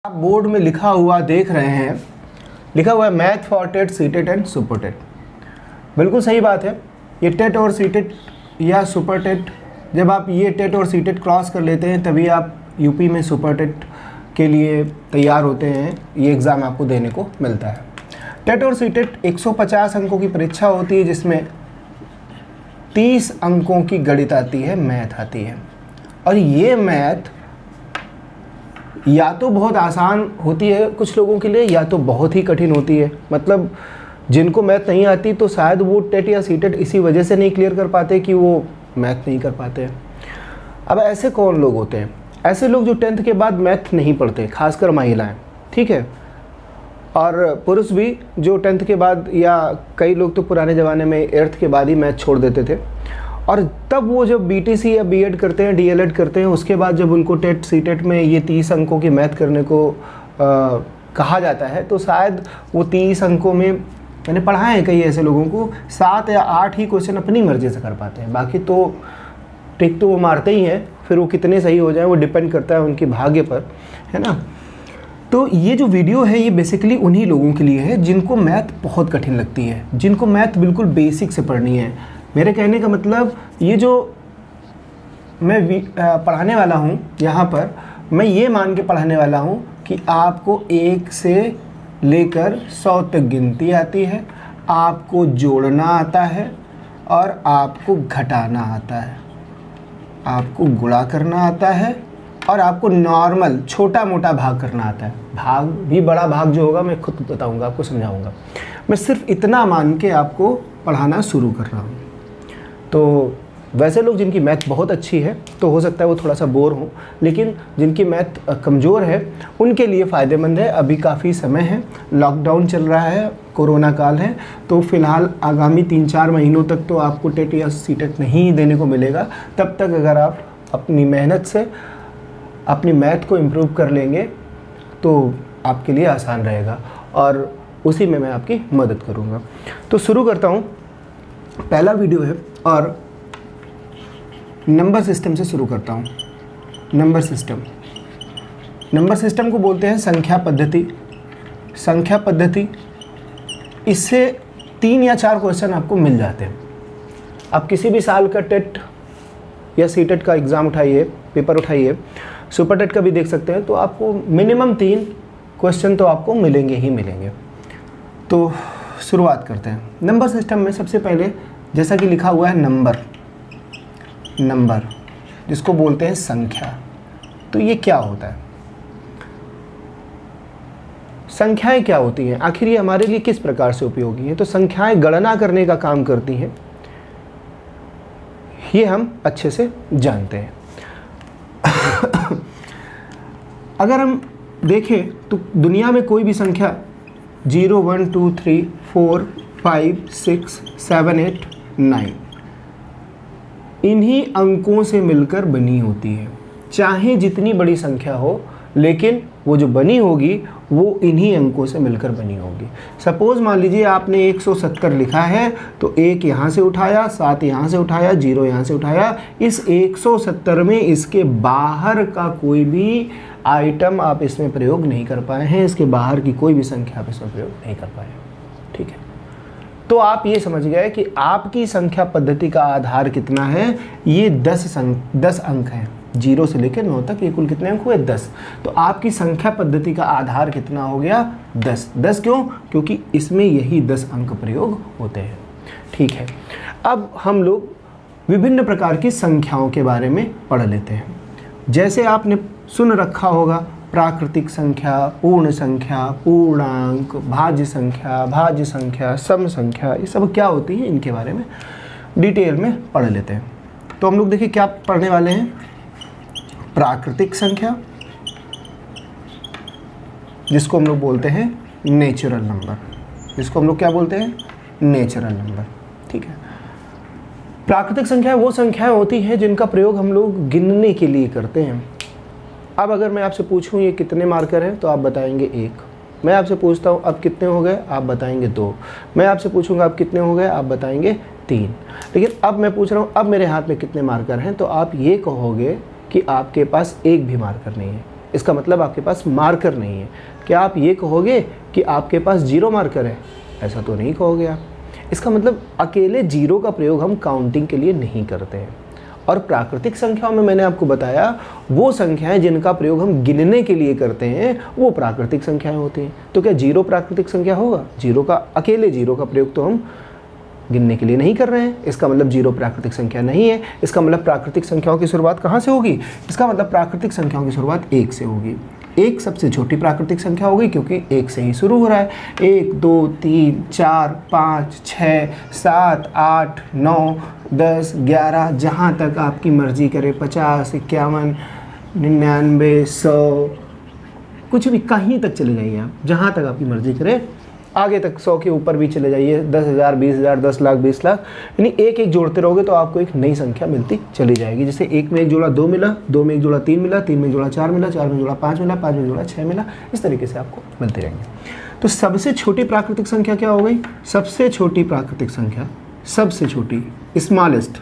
आप बोर्ड में लिखा हुआ देख रहे हैं, लिखा हुआ है math for TET, CTET and super TET. बिल्कुल सही बात है। ये टेट और सीटेट या सुपर टेट, जब आप ये टेट और सीटेट क्रॉस कर लेते हैं तभी आप यूपी में सुपर टेट के लिए तैयार होते हैं। ये एग्ज़ाम आपको देने को मिलता है। टेट और सीटेट 150 अंकों की परीक्षा होती है, जिसमें 30 अंकों की गणित आती है, मैथ आती है। और ये मैथ या तो बहुत आसान होती है कुछ लोगों के लिए, या तो बहुत ही कठिन होती है। मतलब जिनको मैथ नहीं आती तो शायद वो टेट या सीटेट इसी वजह से नहीं क्लियर कर पाते कि वो मैथ नहीं कर पाते हैं। अब ऐसे कौन लोग होते हैं? ऐसे लोग जो 10th के बाद मैथ नहीं पढ़ते, खासकर महिलाएं, ठीक है, और पुरुष भी जो 10th के बाद, या कई लोग तो पुराने ज़माने में 8th के बाद ही मैथ छोड़ देते थे। और तब वो जब बीटीसी या बीएड करते हैं, डीएलएड करते हैं, उसके बाद जब उनको टेट सीटेट में ये 30 अंकों की मैथ करने को कहा जाता है, तो शायद वो 30 अंकों में, मैंने पढ़ा है कई ऐसे लोगों को, 7 या 8 ही क्वेश्चन अपनी मर्जी से कर पाते हैं। बाकी तो टिक तो वो मारते ही हैं, फिर वो कितने सही हो जाए वो डिपेंड करता है उनके भाग्य पर, है ना। तो ये जो वीडियो है ये बेसिकली उन्हीं लोगों के लिए है जिनको मैथ बहुत कठिन लगती है, जिनको मैथ बिल्कुल बेसिक से पढ़नी है। मेरे कहने का मतलब, ये जो मैं पढ़ाने वाला हूँ यहाँ पर, मैं ये मान के पढ़ाने वाला हूँ कि आपको 1 से लेकर 100 तक गिनती आती है, आपको जोड़ना आता है और आपको घटाना आता है, आपको गुणा करना आता है और आपको नॉर्मल छोटा मोटा भाग करना आता है। भाग भी, बड़ा भाग जो होगा मैं खुद बताऊंगा, आपको समझाऊंगा। मैं सिर्फ इतना मान के आपको पढ़ाना शुरू कर रहा हूँ। तो वैसे लोग जिनकी मैथ बहुत अच्छी है तो हो सकता है वो थोड़ा सा बोर हो, लेकिन जिनकी मैथ कमज़ोर है उनके लिए फ़ायदेमंद है। अभी काफ़ी समय है, लॉकडाउन चल रहा है, कोरोना काल है, तो फ़िलहाल आगामी 3-4 महीनों तक तो आपको टेट या सीटेट नहीं देने को मिलेगा। तब तक अगर आप अपनी मेहनत से अपनी मैथ को इम्प्रूव कर लेंगे तो आपके लिए आसान रहेगा, और उसी में मैं आपकी मदद करूँगा। तो शुरू करता हूँ। पहला वीडियो है और नंबर सिस्टम से शुरू करता हूँ। नंबर सिस्टम को बोलते हैं संख्या पद्धति। संख्या पद्धति, इससे 3 या 4 क्वेश्चन आपको मिल जाते हैं। आप किसी भी साल का टेट या सीटेट का एग्ज़ाम उठाइए, पेपर उठाइए, सुपर टेट का भी देख सकते हैं, तो आपको मिनिमम 3 क्वेश्चन तो आपको मिलेंगे ही मिलेंगे। तो शुरुआत करते हैं। नंबर सिस्टम में सबसे पहले, जैसा कि लिखा हुआ है नंबर, जिसको बोलते हैं संख्या। तो ये क्या होता है? संख्याएं क्या होती हैं? आखिर ये हमारे लिए किस प्रकार से उपयोगी हैं? तो संख्याएं गणना करने का काम करती हैं, ये हम अच्छे से जानते हैं। अगर हम देखें तो दुनिया में कोई भी संख्या 0, 1, 2, 3, 4, 5, 6, 7, 8, 9 इन्हीं अंकों से मिलकर बनी होती है। चाहे जितनी बड़ी संख्या हो, लेकिन वो जो बनी होगी वो इन्हीं अंकों से मिलकर बनी होगी। सपोज़ मान लीजिए आपने 170 लिखा है, तो 1 यहाँ से उठाया, 7 यहाँ से उठाया, 0 यहाँ से उठाया। इस 170 में इसके बाहर का कोई भी आइटम आप इसमें प्रयोग नहीं कर पाए हैं, इसके बाहर की कोई भी संख्या आप इसमें प्रयोग नहीं कर पाए, ठीक है। तो आप ये समझ गए कि आपकी संख्या पद्धति का आधार कितना है। ये 10 अंक हैं, 0 से लेकर 9 तक। ये कुल कितने अंक हुए? 10। तो आपकी संख्या पद्धति का आधार कितना हो गया? 10। 10 क्यों? क्योंकि इसमें यही 10 अंक प्रयोग होते हैं, ठीक है। अब हम लोग विभिन्न प्रकार की संख्याओं के बारे में पढ़ लेते हैं। जैसे आपने सुन रखा होगा, प्राकृतिक संख्या, पूर्ण संख्या, पूर्णांक, भाज्य संख्या, सम संख्या, ये सब क्या होती है, इनके बारे में डिटेल में पढ़ लेते हैं। तो हम लोग देखिए क्या पढ़ने वाले हैं। प्राकृतिक संख्या, जिसको हम लोग बोलते हैं नेचुरल नंबर, जिसको हम लोग क्या बोलते हैं? नेचुरल नंबर, ठीक है। प्राकृतिक संख्या वो संख्याएं होती हैं जिनका प्रयोग हम लोग गिनने के लिए करते हैं। अब अगर मैं आपसे पूछूं ये कितने मार्कर हैं, तो आप बताएंगे 1। मैं आपसे पूछता हूं अब कितने हो गए, आप बताएंगे 2। मैं आपसे पूछूंगा अब कितने हो गए, आप बताएंगे 3। लेकिन अब मैं पूछ रहा हूं अब मेरे हाथ में कितने मार्कर हैं, तो आप ये कहोगे कि आपके पास एक भी मार्कर नहीं है। इसका मतलब आपके पास मार्कर नहीं है। क्या आप ये कहोगे कि आपके पास 0 मार्कर है? ऐसा तो नहीं कहोगे आप। इसका मतलब अकेले 0 का प्रयोग हम काउंटिंग के लिए नहीं करते हैं। और प्राकृतिक संख्याओं में मैंने आपको बताया वो संख्याएं जिनका प्रयोग हम गिनने के लिए करते हैं वो प्राकृतिक संख्याएं होती हैं। तो क्या 0 प्राकृतिक संख्या होगा? 0 का अकेले 0 का प्रयोग तो हम गिनने के लिए नहीं कर रहे हैं, इसका मतलब 0 प्राकृतिक संख्या नहीं है। इसका मतलब प्राकृतिक संख्याओं की शुरुआत कहाँ से होगी? इसका मतलब प्राकृतिक संख्याओं की शुरुआत 1 से होगी। 1 सबसे छोटी प्राकृतिक संख्या होगी क्योंकि 1 से ही शुरू हो रहा है। 1 2 3 4 5 6 7 8 9 10 11 जहाँ तक आपकी मर्जी करे, 50 51 99 100 कुछ भी कहीं तक चले जाइए आप, जहाँ तक आपकी मर्जी करे, आगे तक 100 के ऊपर भी चले जाइए, 10,000 20,000 10 लाख 20 लाख, यानी एक एक जोड़ते रहोगे तो आपको एक नई संख्या मिलती चली जाएगी। जैसे 1 में 1 जोड़ा 2 मिला, 2 में 1 जोड़ा 3 मिला, 3 में 1 जोड़ा 4 मिला, 4 में 1 जोड़ा 5 मिला, 5 में 1 जोड़ा 6 मिला, इस तरीके से आपको मिलते रहेंगे। तो सबसे छोटी प्राकृतिक संख्या क्या हो गई? सबसे छोटी प्राकृतिक संख्या, सबसे छोटी, स्मॉलेस्ट,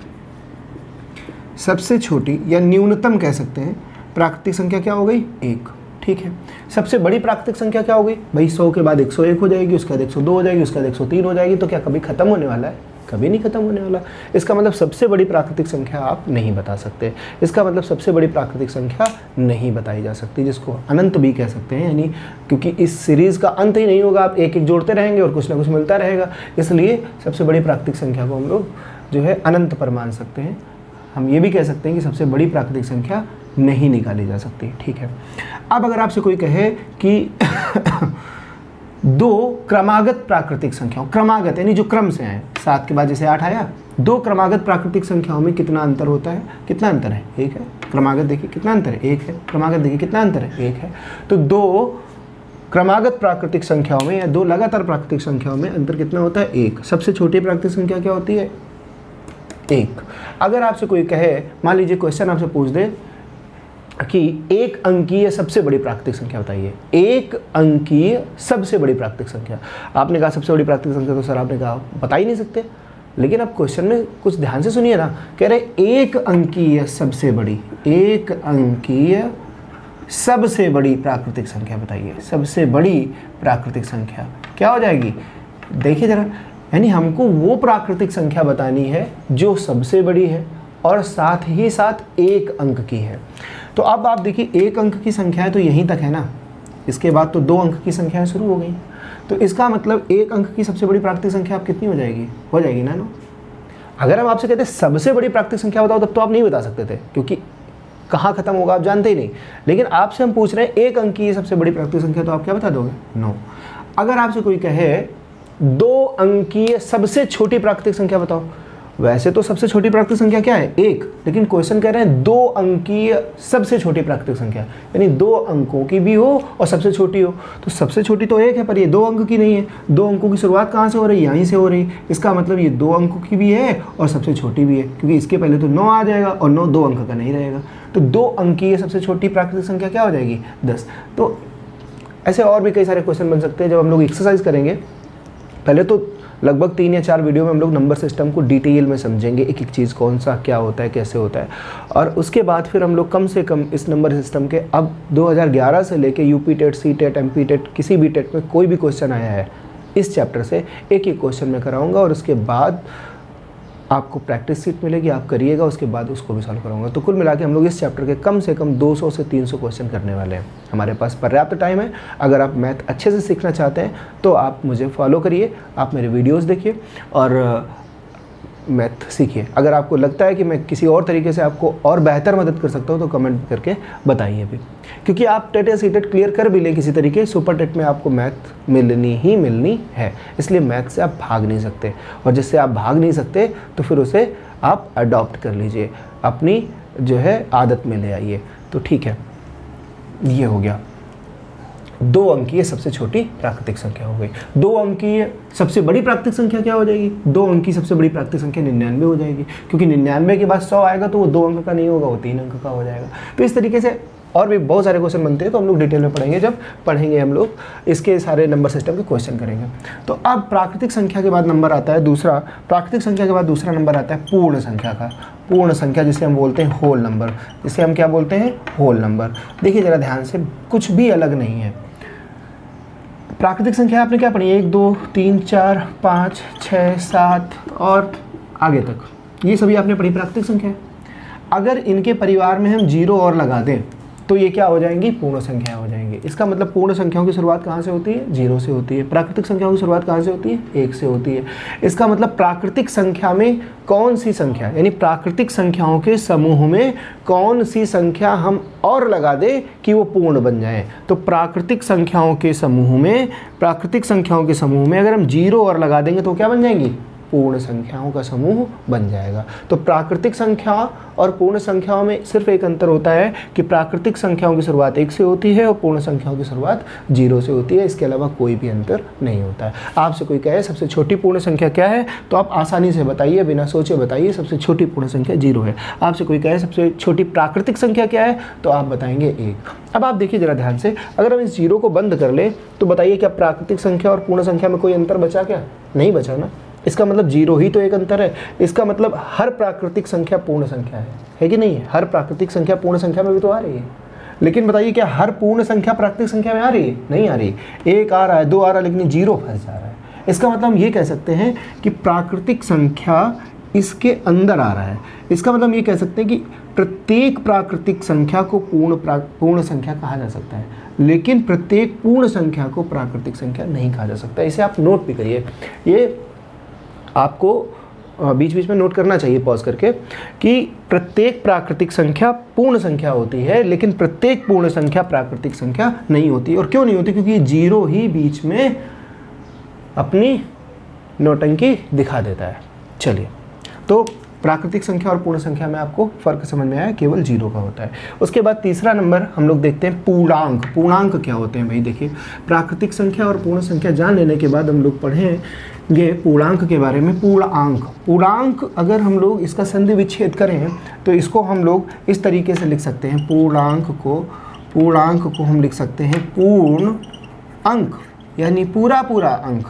सबसे छोटी या न्यूनतम कह सकते हैं प्राकृतिक संख्या क्या हो गई? 1। ठीक है। सबसे बड़ी प्राकृतिक संख्या क्या हो गई? भाई 100 के बाद 101 हो जाएगी, उसके बाद 102 हो जाएगी, उसके बाद 103 हो जाएगी। तो क्या कभी खत्म होने वाला है? कभी नहीं खत्म होने वाला। इसका मतलब सबसे बड़ी प्राकृतिक संख्या आप नहीं बता सकते। इसका मतलब सबसे बड़ी प्राकृतिक संख्या नहीं बताई जा सकती, जिसको अनंत भी कह सकते हैं, यानी क्योंकि इस सीरीज़ का अंत ही नहीं होगा, आप एक एक जोड़ते रहेंगे और कुछ ना कुछ मिलता रहेगा। इसलिए सबसे बड़ी प्राकृतिक संख्या को हम लोग जो है अनंत पर मान सकते हैं। हम ये भी कह सकते हैं कि सबसे बड़ी प्राकृतिक संख्या नहीं निकाली जा सकती। ठीक है। अब अगर आपसे कोई कहे कि 2 क्रमागत प्राकृतिक संख्याओं, क्रमागत यानी जो क्रम से आए, 7 के बाद जैसे 8 आया, 2 क्रमागत प्राकृतिक संख्याओं में कितना अंतर होता है? कितना अंतर है? 1 है। क्रमागत देखिए कितना अंतर है? 1 है। क्रमागत देखिए कितना अंतर है? 1 है। तो 2 क्रमागत प्राकृतिक संख्याओं में या 2 लगातार प्राकृतिक संख्याओं में अंतर कितना होता है? 1। सबसे छोटी प्राकृतिक संख्या क्या होती है? 1। अगर आपसे कोई कहे, मान लीजिए क्वेश्चन आपसे पूछ दे कि 1 अंकीय सबसे बड़ी प्राकृतिक संख्या बताइए। 1 अंकीय सबसे बड़ी प्राकृतिक संख्या। आपने कहा सबसे बड़ी प्राकृतिक संख्या, तो सर आपने कहा बता ही नहीं सकते। लेकिन अब क्वेश्चन में कुछ ध्यान से सुनिए ना, कह रहे 1 अंकीय सबसे बड़ी, 1 अंकीय सबसे बड़ी प्राकृतिक संख्या बताइए। सबसे बड़ी प्राकृतिक संख्या क्या हो जाएगी? देखिए जरा, यानी हमको वो प्राकृतिक संख्या बतानी है जो सबसे बड़ी है और साथ ही साथ 1 अंक की है। तो अब आप देखिए 1 अंक की संख्या है तो यहीं तक है ना, इसके बाद तो 2 अंक की संख्याएं शुरू हो गई। तो इसका मतलब 1 अंक की सबसे बड़ी प्राकृतिक संख्या आप कितनी हो जाएगी? हो जाएगी ना। अगर हम आपसे कहते सबसे बड़ी प्राकृतिक संख्या बताओ, तब तो आप नहीं बता सकते थे, क्योंकि कहाँ खत्म होगा आप जानते ही नहीं। लेकिन आपसे हम पूछ रहे हैं 1 अंक की सबसे बड़ी प्राकृतिक संख्या, तो आप क्या बता दोगे? 9। अगर आपसे कोई कहे 2 अंकीय सबसे छोटी प्राकृतिक संख्या बताओ, वैसे तो सबसे छोटी प्राकृतिक संख्या क्या है? 1। लेकिन क्वेश्चन कह रहे हैं 2 अंकीय सबसे छोटी प्राकृतिक संख्या, यानी 2 अंकों की भी हो और सबसे छोटी हो। तो सबसे छोटी तो 1 है, पर ये 2 अंक की नहीं है। 2 अंकों की शुरुआत कहाँ से हो रही है? यहीं से हो रही है। इसका मतलब ये 2 अंकों की भी है और सबसे छोटी भी है, क्योंकि इसके पहले तो 9 आ जाएगा और 9 2 अंक का नहीं रहेगा। तो 2 अंकीय सबसे छोटी प्राकृतिक संख्या क्या हो जाएगी? 10। तो ऐसे और भी कई सारे क्वेश्चन बन सकते हैं जब हम लोग एक्सरसाइज करेंगे। पहले तो लगभग 3 या 4 वीडियो में हम लोग नंबर सिस्टम को डिटेल में समझेंगे, एक एक चीज़ कौन सा क्या होता है, कैसे होता है। और उसके बाद फिर हम लोग कम से कम इस नंबर सिस्टम के अब 2011 से लेके UP TET, C TET, MP TET, किसी भी टेट में कोई भी क्वेश्चन आया है इस चैप्टर से एक एक क्वेश्चन में कराऊंगा। और उसके बाद आपको प्रैक्टिस सीट मिलेगी, आप करिएगा, उसके बाद उसको भी सॉल्व कराऊंगा। तो कुल मिला के हम लोग इस चैप्टर के कम से कम 200 से 300 क्वेश्चन करने वाले हैं। हमारे पास पर्याप्त टाइम है। अगर आप मैथ अच्छे से सीखना चाहते हैं तो आप मुझे फॉलो करिए, आप मेरे वीडियोस देखिए और मैथ सीखिए। अगर आपको लगता है कि मैं किसी और तरीके से आपको और बेहतर मदद कर सकता हूँ तो कमेंट करके बताइए भी, क्योंकि आप टेट या सी टेट क्लियर कर भी लें किसी तरीके, सुपर टेट में आपको मैथ मिलनी ही मिलनी है। इसलिए मैथ से आप भाग नहीं सकते, और जिससे आप भाग नहीं सकते तो फिर उसे आप अडॉप्ट कर लीजिए, अपनी जो है आदत में ले आइए। तो ठीक है, ये हो गया 2 अंकीय सबसे छोटी प्राकृतिक संख्या हो गई। 2 अंकीय सबसे बड़ी प्राकृतिक संख्या क्या हो जाएगी? 2 अंक की सबसे बड़ी प्राकृतिक संख्या 99 हो जाएगी, क्योंकि 99 के बाद 100 आएगा तो वो 2 अंक का नहीं होगा, वो 3 अंक का हो जाएगा। तो इस तरीके से और भी बहुत सारे क्वेश्चन बनते हैं, तो हम लोग डिटेल में पढ़ेंगे जब पढ़ेंगे हम लोग इसके सारे नंबर सिस्टम के क्वेश्चन करेंगे। तो अब प्राकृतिक संख्या के बाद नंबर आता है दूसरा, प्राकृतिक संख्या के बाद दूसरा नंबर आता है पूर्ण संख्या का। पूर्ण संख्या जिसे हम बोलते हैं होल नंबर, जिसे हम क्या बोलते हैं, होल नंबर। देखिए ज़रा ध्यान से, कुछ भी अलग नहीं है। प्राकृतिक संख्या आपने क्या पढ़ी, 1 2 3 4 5 6 7 और आगे तक, ये सभी आपने पढ़ी प्राकृतिक संख्या। अगर इनके परिवार में हम 0 और लगा दें तो ये क्या हो जाएंगी, पूर्ण संख्या हो जाएंगे। इसका मतलब पूर्ण संख्याओं की शुरुआत कहाँ से होती है, 0 से होती है। प्राकृतिक संख्याओं की शुरुआत कहाँ से होती है, 1 से होती है। इसका मतलब प्राकृतिक संख्या में कौन सी संख्या, यानी प्राकृतिक संख्याओं के समूह में कौन सी संख्या हम और लगा दें कि वो पूर्ण बन जाए। तो प्राकृतिक संख्याओं के समूह में, प्राकृतिक संख्याओं के समूह में अगर हम 0 और लगा देंगे तो क्या बन जाएंगी, पूर्ण संख्याओं का समूह बन जाएगा। तो प्राकृतिक संख्या और पूर्ण संख्याओं में सिर्फ एक अंतर होता है कि प्राकृतिक संख्याओं की शुरुआत 1 से होती है और पूर्ण संख्याओं की शुरुआत 0 से होती है। इसके अलावा कोई भी अंतर नहीं होता है। आपसे कोई कहे सबसे छोटी पूर्ण संख्या क्या है, तो आप आसानी से बताइए, बिना सोचे बताइए सबसे छोटी पूर्ण संख्या 0 है। आपसे कोई कहे सबसे छोटी प्राकृतिक संख्या क्या है, तो आप बताएंगे 1। अब आप देखिए ज़रा ध्यान से, अगर हम इस 0 को बंद कर ले तो बताइए क्या प्राकृतिक संख्या और पूर्ण संख्या में कोई अंतर बचा क्या, नहीं बचा ना। इसका मतलब 0 ही तो एक अंतर है। इसका मतलब हर प्राकृतिक संख्या पूर्ण संख्या है कि नहीं है। हर प्राकृतिक संख्या पूर्ण संख्या में भी तो आ रही है, लेकिन बताइए क्या हर पूर्ण संख्या प्राकृतिक संख्या में आ रही है, नहीं आ रही। 1 आ रहा है, 2 आ रहा है, लेकिन 0 फंस जा रहा है। इसका मतलब हम ये कह सकते हैं कि प्राकृतिक संख्या इसके अंदर आ रहा है। इसका मतलब ये कह सकते हैं कि प्रत्येक प्राकृतिक संख्या को पूर्ण संख्या कहा जा सकता है, लेकिन प्रत्येक पूर्ण संख्या को प्राकृतिक संख्या नहीं कहा जा सकता। इसे आप नोट भी करिए, ये आपको बीच बीच में नोट करना चाहिए पॉज करके, कि प्रत्येक प्राकृतिक संख्या पूर्ण संख्या होती है, लेकिन प्रत्येक पूर्ण संख्या प्राकृतिक संख्या नहीं होती। और क्यों नहीं होती, क्योंकि 0 ही बीच में अपनी नौटंकी दिखा देता है। चलिए, तो प्राकृतिक संख्या और पूर्ण संख्या में आपको फ़र्क समझ में आया, केवल 0 का होता है। उसके बाद तीसरा नंबर हम लोग देखते हैं पूर्णांक। पूर्णांक क्या होते हैं भाई, देखिए प्राकृतिक संख्या और पूर्ण संख्या जान लेने के बाद हम लोग पढ़ेंगे पूर्णांक के बारे में। पूर्णांक, पूर्णांक अगर हम लोग इसका संधि विच्छेद करें तो इसको हम लोग इस तरीके से लिख सकते हैं। पूर्णांक को हम लिख सकते हैं पूर्ण अंक, यानी पूरा अंक।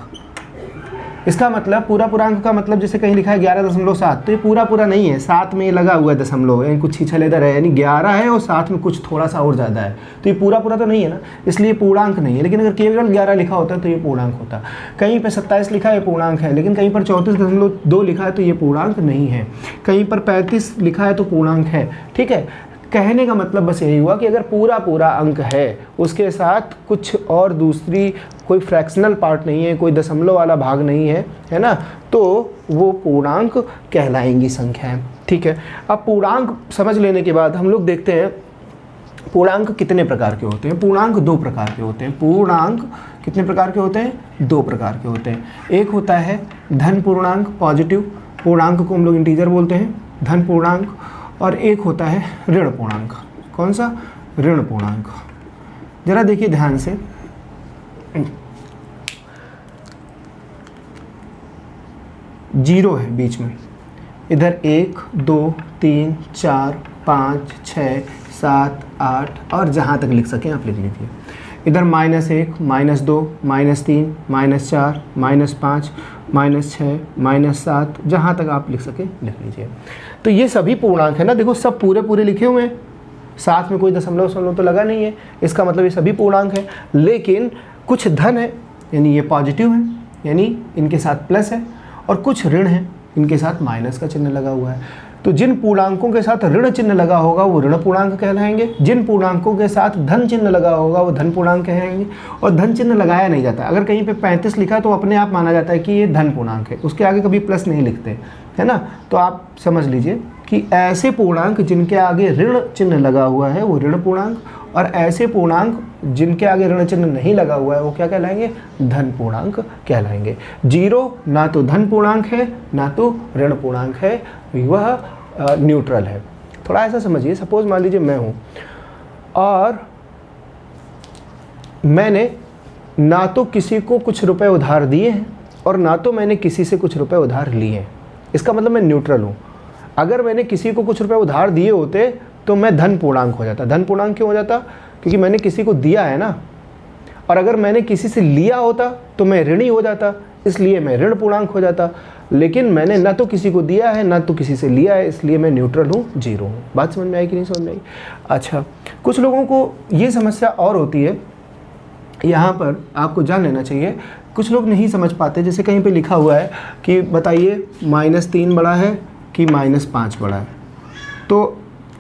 इसका मतलब पूरा अंक का मतलब जैसे कहीं लिखा है 11.7, तो ये पूरा नहीं है, 7 में लगा हुआ है दशमलव, यानी कुछ छीछल इधर है, यानी 11 है और साथ में कुछ थोड़ा सा और ज़्यादा है, तो ये पूरा तो नहीं है ना, इसलिए पूर्णांक नहीं है। लेकिन अगर केवल 11 लिखा होता है तो ये पूर्णांक होता। कहीं पर 27 लिखा है, पूर्णांक है, लेकिन कहीं पर 34.2 लिखा है तो ये पूर्णांक नहीं है। कहीं पर 35 लिखा है तो पूर्णांक है। ठीक है, कहने का मतलब बस यही हुआ कि अगर पूरा अंक है, उसके साथ कुछ और दूसरी कोई फ्रैक्शनल पार्ट नहीं है, कोई दशमलव वाला भाग नहीं है, है ना, तो वो पूर्णांक कहलाएंगी संख्याएं। ठीक है, अब पूर्णांक समझ लेने के बाद हम लोग देखते हैं पूर्णांक कितने प्रकार के होते हैं। पूर्णांक 2 प्रकार के होते हैं। पूर्णांक कितने प्रकार के होते हैं, 2 प्रकार के होते हैं। एक होता है धन पूर्णांक, पॉजिटिव पूर्णांक को हम लोग इंटीजर बोलते हैं, धन पूर्णांक, और एक होता है ऋण पूर्णांक। कौन सा, ऋण पूर्णांक। जरा देखिए ध्यान से, 0 है बीच में, इधर 1 2 3 4 5 6 7 8 और जहाँ तक लिख सकें आप लिख लीजिए। इधर -1 -2 -3 -4 -5 -6 -7, जहाँ तक आप लिख सकें लिख लीजिए। तो ये सभी पूर्णांक है ना, देखो सब पूरे लिखे हुए हैं, साथ में कोई दशमलव तो लगा नहीं है। इसका मतलब ये सभी पूर्णांक है, लेकिन कुछ धन है यानी ये पॉजिटिव है, यानी इनके साथ प्लस है, और कुछ ऋण है, इनके साथ माइनस का चिन्ह लगा हुआ है। तो जिन पूर्णांकों के साथ ऋण चिन्ह लगा होगा वो ऋण पूर्णांक कहलाएंगे, जिन पूर्णांकों के साथ धन चिन्ह लगा होगा वो धन पूर्णांक कहलाएंगे। और धन चिन्ह लगाया नहीं जाता, अगर कहीं पे 35 लिखा तो अपने आप माना जाता है कि ये धन पूर्णांक है, उसके आगे कभी प्लस नहीं लिखते, है ना। तो आप समझ लीजिए कि ऐसे पूर्णांक जिनके आगे ऋण चिन्ह लगा हुआ है वो ऋण पूर्णांक, और ऐसे पूर्णांक जिनके आगे ऋण चिन्ह नहीं लगा हुआ है वो क्या कहलाएंगे, धन पूर्णांक कहलाएंगे। 0 ना तो धन पूर्णांक है ना तो ऋण पूर्णांक है, वह न्यूट्रल है। थोड़ा ऐसा समझिए, सपोज मान लीजिए मैं हूँ और मैंने ना तो किसी को कुछ रुपए उधार दिए हैं और ना तो मैंने किसी से कुछ रुपए उधार लिए हैं। इसका मतलब मैं न्यूट्रल हूँ। अगर मैंने किसी को कुछ रुपए उधार दिए होते तो मैं धन पूर्णांक हो जाता। धन पूर्णांक क्यों हो जाता? क्योंकि मैंने किसी को दिया है ना, और अगर मैंने किसी से लिया होता तो मैं ऋणी हो जाता, इसलिए मैं ऋण पूर्णांक हो जाता। लेकिन मैंने ना तो किसी को दिया है ना तो किसी से लिया है, इसलिए मैं न्यूट्रल हूँ, जीरो हूँ। बात समझ में आई कि नहीं समझ में आई? अच्छा, कुछ लोगों को ये समस्या और होती है, यहाँ पर आपको जान लेना चाहिए, कुछ लोग नहीं समझ पाते। जैसे कहीं पे लिखा हुआ है कि बताइए -3 बड़ा है कि -5 बड़ा है, तो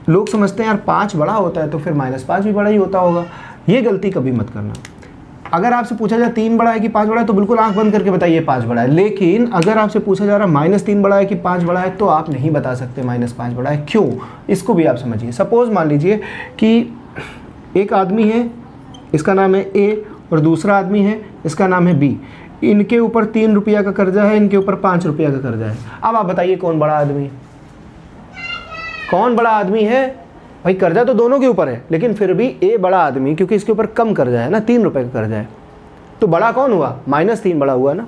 लोग समझते हैं यार 5 बड़ा होता है तो फिर -5 भी बड़ा ही होता होगा। ये गलती कभी मत करना। अगर आपसे पूछा जाए 3 बड़ा है कि 5 बड़ा है तो बिल्कुल आंख बंद करके बताइए 5 बड़ा है। लेकिन अगर आपसे पूछा जा रहा -3 बड़ा है कि 5 बड़ा है तो आप नहीं बता सकते -5 बड़ा है। क्यों? इसको भी आप समझिए। सपोज मान लीजिए कि एक आदमी है, इसका नाम है ए, और दूसरा आदमी है, इसका नाम है बी। इनके ऊपर 3 रुपया का कर्जा है, इनके ऊपर 5 रुपया का कर्जा है। अब आप बताइए कौन बड़ा आदमी है? कौन बड़ा आदमी है? भाई कर्जा तो दोनों के ऊपर है, लेकिन फिर भी ए बड़ा आदमी, क्योंकि इसके ऊपर कम कर्जा है ना, 3 रुपये का कर्जा है। तो बड़ा कौन हुआ? -3 बड़ा हुआ ना,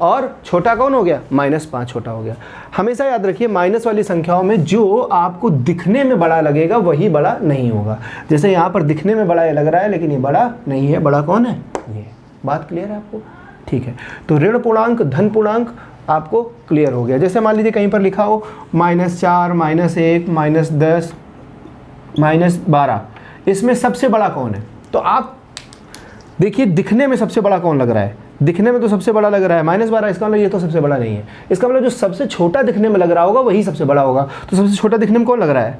और छोटा कौन हो गया? -5 छोटा हो गया। हमेशा याद रखिए, माइनस वाली संख्याओं में जो आपको दिखने में बड़ा लगेगा वही बड़ा नहीं होगा। जैसे यहाँ पर दिखने में बड़ा लग रहा है लेकिन ये बड़ा नहीं है। बड़ा कौन है? ये। बात क्लियर है आपको? ठीक है, तो ऋण पूर्णांक, धन पूर्णांक आपको क्लियर हो गया। जैसे मान लीजिए कहीं पर लिखा हो -4, -1, -10, -12, इसमें सबसे बड़ा कौन है? तो आप देखिए दिखने में सबसे बड़ा कौन लग रहा है? दिखने में तो सबसे बड़ा लग रहा है -12, इसका मतलब ये तो सबसे बड़ा नहीं है। इसका मतलब जो सबसे छोटा दिखने में लग रहा होगा वही सबसे बड़ा होगा। तो सबसे छोटा दिखने में कौन लग रहा है?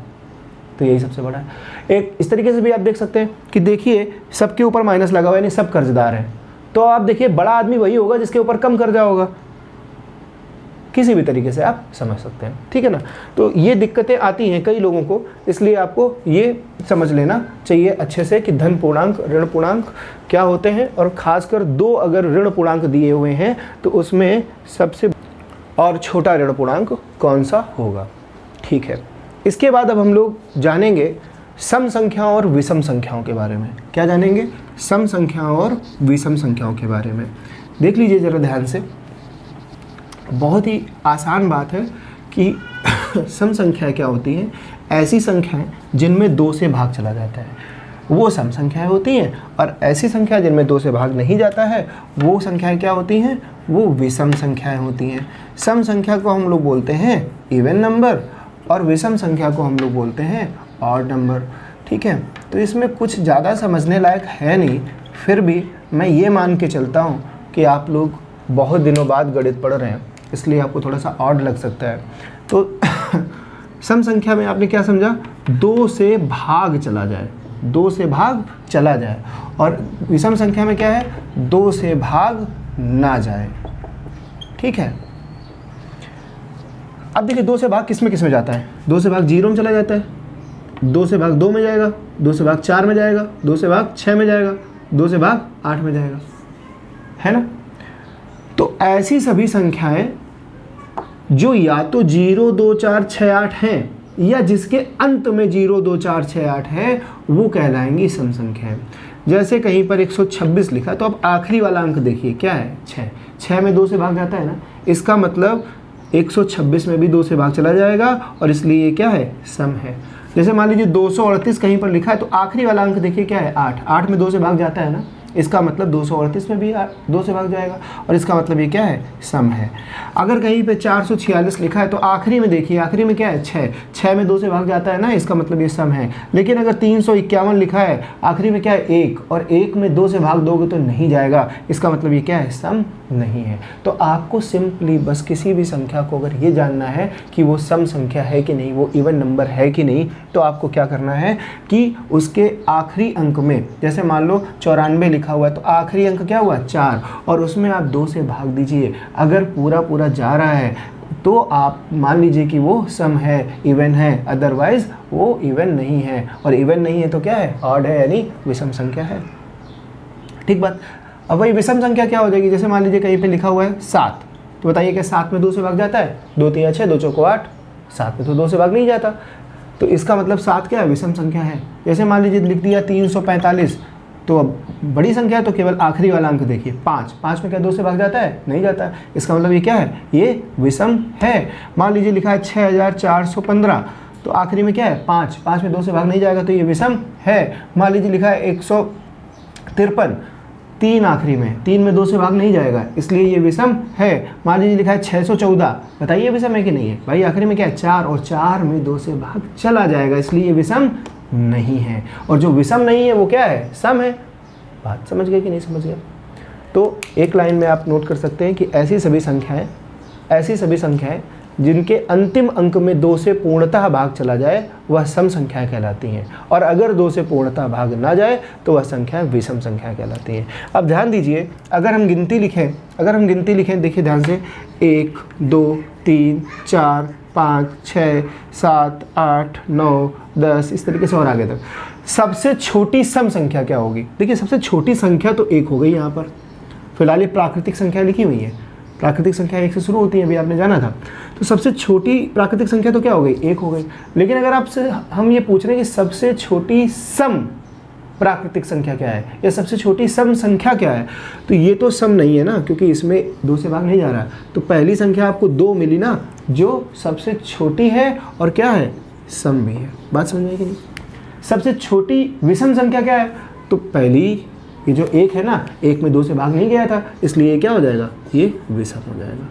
तो यही सबसे बड़ा है। एक इस तरीके से भी आप देख सकते हैं कि देखिए सबके ऊपर माइनस लगा हुआ है, यानी सब कर्जदार हैं। तो आप देखिए बड़ा आदमी वही होगा जिसके ऊपर कम कर्जा होगा। किसी भी तरीके से आप समझ सकते हैं, ठीक है ना। तो ये दिक्कतें आती हैं कई लोगों को, इसलिए आपको ये समझ लेना चाहिए अच्छे से कि धन पूर्णांक, ऋण पूर्णांक क्या होते हैं, और खासकर 2 अगर ऋण पूर्णांक दिए हुए हैं तो उसमें सबसे और छोटा ऋण पूर्णांक कौन सा होगा। ठीक है, इसके बाद अब हम लोग जानेंगे सम संख्याओं और विषम संख्याओं के बारे में। क्या जानेंगे? सम संख्याओं और विषम संख्याओं के बारे में। देख लीजिए ज़रा ध्यान से, बहुत ही आसान बात है कि सम संख्याएं क्या होती हैं? ऐसी संख्याएं जिनमें 2 से भाग चला जाता है वो सम संख्याएं होती हैं, और ऐसी संख्या जिनमें 2 से भाग नहीं जाता है वो संख्याएं क्या होती हैं? वो विषम संख्याएं होती हैं। सम संख्या को हम लोग बोलते हैं इवन नंबर, और विषम संख्या को हम लोग बोलते हैं ऑड नंबर। ठीक है, तो इसमें कुछ ज़्यादा समझने लायक है नहीं, फिर भी मैं ये मान के चलता हूँ कि आप लोग बहुत दिनों बाद गणित पढ़ रहे हैं, इसलिए आपको थोड़ा सा ऑड लग सकता है। तो सम संख्या में आपने क्या समझा? 2 से भाग चला जाए, 2 से भाग चला जाए। और विषम संख्या में क्या है? 2 से भाग ना जाए। ठीक है, अब देखिए 2 से भाग किस में जाता है? 2 से भाग 0 में चला जाता है, 2 से भाग 2 में जाएगा, 2 से भाग 4 में जाएगा, 2 से भाग 6 में जाएगा, 2 से भाग 8 में जाएगा, है ना। तो ऐसी सभी संख्याएं जो या तो 0, 2, 4, 6, 8 हैं, या जिसके अंत में 0, 2, 4, 6, 8 है, वो कहलाएंगी सम संख्याएं। जैसे कहीं पर 126 लिखा, तो अब आखिरी वाला अंक देखिए क्या है? 6। 6 में 2 से भाग जाता है ना, इसका मतलब 126 में भी 2 से भाग चला जाएगा, और इसलिए ये क्या है? सम है। जैसे मान लीजिए 238 कहीं पर लिखा है, तो आखिरी वाला अंक देखिए क्या है? 8। 8 में 2 से भाग जाता है ना, इसका मतलब 238 में भी 2 से भाग जाएगा, और इसका मतलब ये क्या है? सम है। अगर कहीं पे 446 लिखा है, तो आखिरी में देखिए, आखिरी में क्या है? 6। 6 में 2 से भाग जाता है ना, इसका मतलब ये सम है। लेकिन अगर 351 लिखा है, आखिरी में क्या है? 1, और 1 में 2 से भाग दोगे तो नहीं जाएगा, इसका मतलब ये क्या है? सम नहीं है। तो आपको सिंपली बस किसी भी संख्या को अगर ये जानना है कि वो सम संख्या है कि नहीं, वो इवन नंबर है कि नहीं, तो आपको क्या करना है कि उसके आखिरी अंक में, जैसे मान लो 94 लिखा हुआ है, तो आखिरी अंक क्या हुआ? 4, और उसमें आप 2 से भाग दीजिए। अगर पूरा पूरा जा रहा है तो आप मान लीजिए कि वो सम है, इवन है, अदरवाइज वो इवन नहीं है। और इवन नहीं है तो क्या है? ऑड है, यानी विषम संख्या है। ठीक बात। अब वही विषम संख्या क्या हो जाएगी? जैसे मान लीजिए कहीं पे लिखा हुआ है 7, तो बताइए क्या 7 में 2 से भाग जाता है? 2 3 6, 2 चौको 8। 7 में तो 2 से भाग नहीं जाता, तो इसका मतलब 7 क्या है? विषम संख्या है। जैसे मान लीजिए लिख दिया 345, तो अब बड़ी संख्या है तो केवल आखिरी वाला अंक देखिए 5। 5 में क्या 2 से भाग जाता है? नहीं जाता। इसका मतलब ये क्या है? ये विषम है। मान लीजिए लिखा है 6415, तो आखिरी में क्या है 5, 5 में 2 से भाग नहीं जाएगा तो ये विषम है। मान लीजिए लिखा है 153, 3 आखिरी में, 3 में 2 से भाग नहीं जाएगा इसलिए ये विषम है। मान लीजिए लिखा है 614, बताइए विषम है कि नहीं है भाई। आखिरी में क्या है 4 और 4 में 2 से भाग चला जाएगा इसलिए ये विषम नहीं है। और जो विषम नहीं है वो क्या है, सम है। बात समझ गए कि नहीं समझ गए? तो एक लाइन में आप नोट कर सकते हैं कि ऐसी सभी संख्याएं जिनके अंतिम अंक में 2 से पूर्णतः भाग चला जाए वह सम संख्याएं कहलाती हैं, और अगर 2 से पूर्णतः भाग ना जाए तो वह संख्या विषम संख्या कहलाती है। अब ध्यान दीजिए, अगर हम गिनती लिखें देखिए ध्यान से, 1 2 3 4 5 6 7 8 9 10 इस तरीके से और आगे तक। सबसे छोटी सम संख्या क्या होगी? देखिए सबसे छोटी संख्या तो 1 हो गई यहाँ पर, फिलहाल ये प्राकृतिक संख्या लिखी हुई है, प्राकृतिक संख्या 1 से शुरू होती है, अभी आपने जाना था। तो सबसे छोटी प्राकृतिक संख्या तो क्या हो गई, 1 हो गई। लेकिन अगर आपसे हम ये पूछ रहे हैं कि सबसे छोटी सम प्राकृतिक संख्या क्या है या सबसे छोटी सम संख्या क्या है, तो ये तो सम नहीं है ना, क्योंकि इसमें 2 से भाग नहीं जा रहा। तो पहली संख्या आपको 2 मिली ना, जो सबसे छोटी है और क्या है, सम भी है। बात समझ में आई कि नहीं? सबसे छोटी विषम संख्या क्या है, तो पहली ये जो 1 है ना, 1 में 2 से भाग नहीं गया था इसलिए ये क्या हो जाएगा, ये विषम हो जाएगा।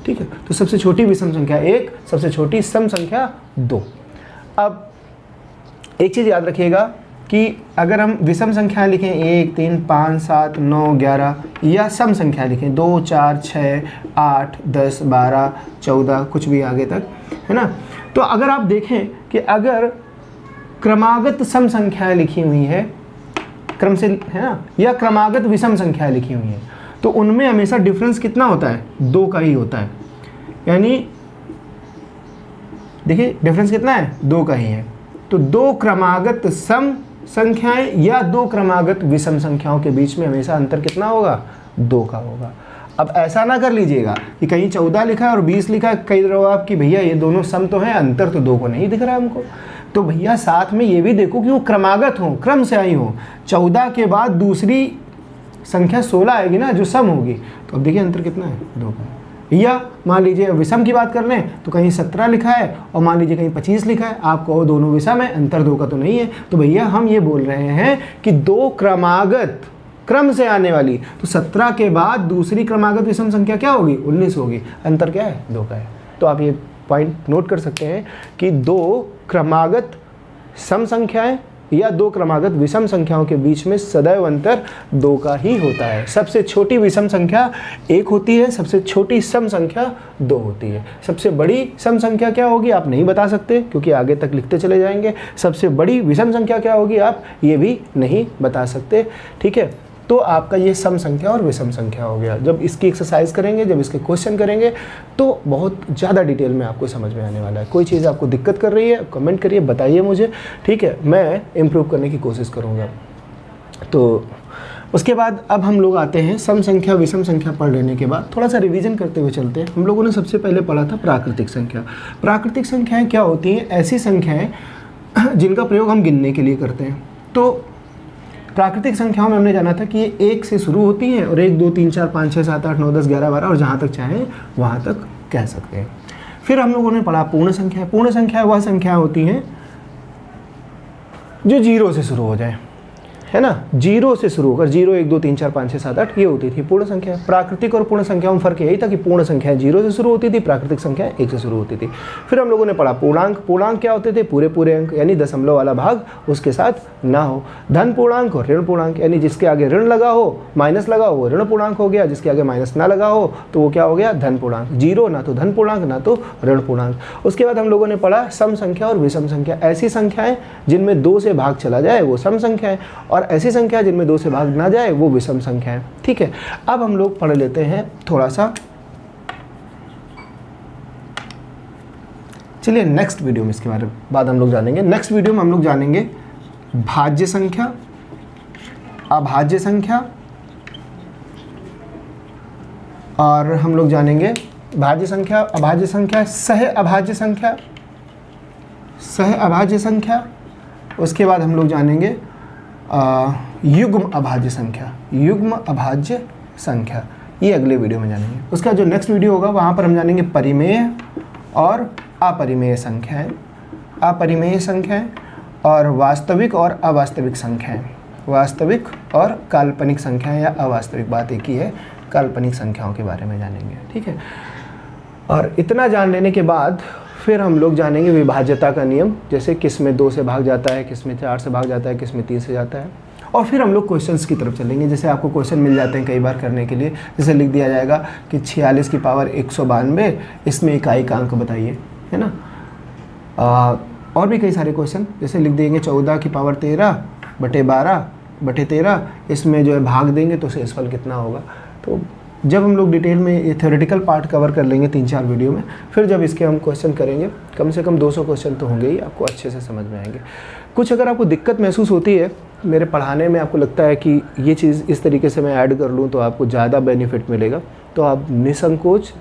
ठीक है, तो सबसे छोटी विषम संख्या 1, सबसे छोटी सम संख्या 2। अब एक चीज़ याद रखिएगा कि अगर हम विषम संख्या लिखें 1 3 5 7 9 11 या सम संख्या लिखें 2 4 6 8 10 12 14 कुछ भी आगे तक, है ना, तो अगर आप देखें कि अगर क्रमागत सम संख्याएं लिखी हुई है, क्रम से, है ना, या क्रमागत विषम संख्याएं लिखी हुई हैं, तो उनमें हमेशा डिफरेंस कितना होता है, 2 का ही होता है। यानी देखिए डिफरेंस कितना है, 2 का ही है। तो 2 क्रमागत सम संख्याएं या 2 क्रमागत विषम संख्याओं के बीच में हमेशा अंतर कितना होगा, 2 का होगा। अब ऐसा ना कर लीजिएगा कि कहीं 14 लिखा है और 20 लिखा है, कह रहे हो आप कि भैया ये दोनों सम तो हैं, अंतर तो 2 को नहीं दिख रहा है हमको। तो भैया साथ में ये भी देखो कि वो क्रमागत हो, क्रम से आई हो। 14 के बाद दूसरी संख्या 16 आएगी ना जो सम होगी, तो अब देखिए अंतर कितना है, 2 का। या मान लीजिए विषम की बात कर लें तो कहीं 17 लिखा है और मान लीजिए कहीं 25 लिखा है, आप कहो दोनों विषम है, अंतर 2 का तो नहीं है। तो भैया हम ये बोल रहे हैं कि 2 क्रमागत क्रम से आने वाली, तो 17 के बाद दूसरी क्रमागत विषम संख्या क्या होगी, 19 होगी, अंतर क्या है, 2 का है। तो आप ये पॉइंट नोट कर सकते हैं कि 2 क्रमागत सम संख्याएं या 2 क्रमागत विषम संख्याओं के बीच में सदैव अंतर 2 का ही होता है। सबसे छोटी विषम संख्या 1 होती है, सबसे छोटी सम संख्या 2 होती है। सबसे बड़ी सम संख्या क्या होगी आप नहीं बता सकते, क्योंकि आगे तक लिखते चले जाएंगे। सबसे बड़ी विषम संख्या क्या होगी आप ये भी नहीं बता सकते। ठीक है, तो आपका ये सम संख्या और विषम संख्या हो गया। जब इसकी एक्सरसाइज करेंगे, जब इसके क्वेश्चन करेंगे तो बहुत ज़्यादा डिटेल में आपको समझ में आने वाला है। कोई चीज़ आपको दिक्कत कर रही है कमेंट करिए, बताइए मुझे, ठीक है, मैं इम्प्रूव करने की कोशिश करूँगा। तो उसके बाद अब हम लोग आते हैं सम संख्या विषम संख्या पढ़ लेने के बाद थोड़ा सा रिवीजन करते हुए चलते हैं। हम लोगों ने सबसे पहले पढ़ा था प्राकृतिक संख्या। प्राकृतिक संख्याएँ क्या होती हैं, ऐसी संख्याएँ जिनका प्रयोग हम गिनने के लिए करते हैं। तो प्राकृतिक संख्याओं में हमने जाना था कि ये 1 से शुरू होती हैं और 1 2 3 4 5 6 7 8 9 10 11 12 और जहाँ तक चाहें वहाँ तक कह सकते हैं। फिर हम लोगों ने पढ़ा पूर्ण संख्या। पूर्ण संख्या वह संख्या होती हैं जो 0 से शुरू हो जाए, है ना, 0 से शुरू होकर 0 1 2 3 4 5 6 7 8 ये होती थी पूर्ण संख्या। प्राकृतिक और पूर्ण संख्याओं में फर्क यही था कि पूर्ण संख्या 0 से शुरू होती थी, प्राकृतिक संख्या 1 से शुरू होती थी। फिर हम लोगों ने पढ़ा पूर्णांक। पूर्णांक क्या होते थे, पूरे पूरे अंक, यानी दशमलव वाला भाग उसके साथ ना हो। धन पूर्णांक और ऋण पूर्णांक, यानी जिसके आगे ऋण लगा हो, माइनस लगा हो, वो ऋण पूर्णांक हो गया, जिसके आगे माइनस ना लगा हो तो वो क्या हो गया, धन पूर्णांक। 0 ना तो धन पूर्णांक ना तो ऋण पूर्णांक। उसके बाद हम लोगों ने पढ़ा सम संख्या और विषम संख्या। ऐसी संख्याएं जिनमें 2 से भाग चला जाए वो सम संख्या है, और ऐसी संख्या जिनमें 2 से भाग ना जाए वो विषम संख्या है। ठीक है, अब हम लोग पढ़ लेते हैं थोड़ा सा, चलिए नेक्स्ट वीडियो में इसके बारे में बाद हम लोग जानेंगे। नेक्स्ट वीडियो में हम लोग जानेंगे भाज्य संख्या, अभाज्य संख्या, और हम लोग जानेंगे भाज्य संख्या, अभाज्य संख्या, सह अभाज्य संख्या, सह अभाज्य संख्या। उसके बाद हम लोग जानेंगे युग्म अभाज्य संख्या, युग्म अभाज्य संख्या, ये अगले वीडियो में जानेंगे। उसका जो नेक्स्ट वीडियो होगा वहाँ पर हम जानेंगे परिमेय और अपरिमेय संख्याएं, अपरिमेय संख्याएं और वास्तविक और अवास्तविक संख्याएं। वास्तविक और काल्पनिक संख्याएं या अवास्तविक, बात एक ही है, काल्पनिक संख्याओं के बारे में जानेंगे, ठीक है। और इतना जान लेने के बाद फिर हम लोग जानेंगे विभाज्यता का नियम, जैसे किस में 2 से भाग जाता है, किस में 4 से भाग जाता है, किस में 3 से जाता है। और फिर हम लोग क्वेश्चंस की तरफ चलेंगे। जैसे आपको क्वेश्चन मिल जाते हैं कई बार करने के लिए, जैसे लिख दिया जाएगा कि 46 की पावर 192, इसमें इकाई का अंक बताइए, है ना। और भी कई सारे क्वेश्चन, जैसे लिख देंगे 14 की पावर 13/12/13, इसमें जो है भाग देंगे तो शेषफल कितना होगा। तो जब हम लोग डिटेल में ये थ्योरेटिकल पार्ट कवर कर लेंगे 3-4 वीडियो में, फिर जब इसके हम क्वेश्चन करेंगे, कम से कम 200 क्वेश्चन तो होंगे ही, आपको अच्छे से समझ में आएंगे। कुछ अगर आपको दिक्कत महसूस होती है मेरे पढ़ाने में, आपको लगता है कि ये चीज़ इस तरीके से मैं ऐड कर लूँ तो आपको ज़्यादा बेनिफिट मिलेगा, तो आप निसंकोच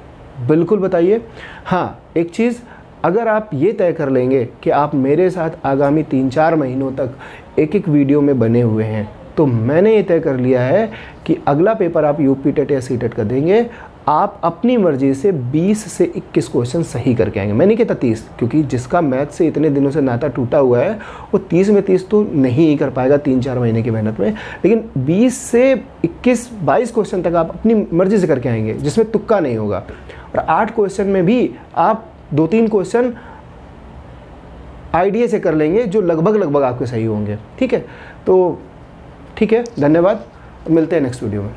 बिल्कुल बताइए। हाँ, एक चीज़, अगर आप ये तय कर लेंगे कि आप मेरे साथ आगामी 3-4 महीनों तक एक वीडियो में बने हुए हैं, तो मैंने ये तय कर लिया है कि अगला पेपर आप यूपी टेट या सीटेट का देंगे, आप अपनी मर्जी से 20 से 21 क्वेश्चन सही करके आएंगे। मैं नहीं कहता 30, क्योंकि जिसका मैथ से इतने दिनों से नाता टूटा हुआ है वो 30 में 30 तो नहीं ही कर पाएगा 3-4 महीने की मेहनत में, लेकिन 20 से 21-22 क्वेश्चन तक आप अपनी मर्जी से करके आएंगे, जिसमें तुक्का नहीं होगा। और 8 क्वेश्चन में भी आप 2-3 क्वेश्चन आइडिया से कर लेंगे जो लगभग आपके सही होंगे, ठीक है। तो ठीक है, धन्यवाद, मिलते हैं नेक्स्ट वीडियो में।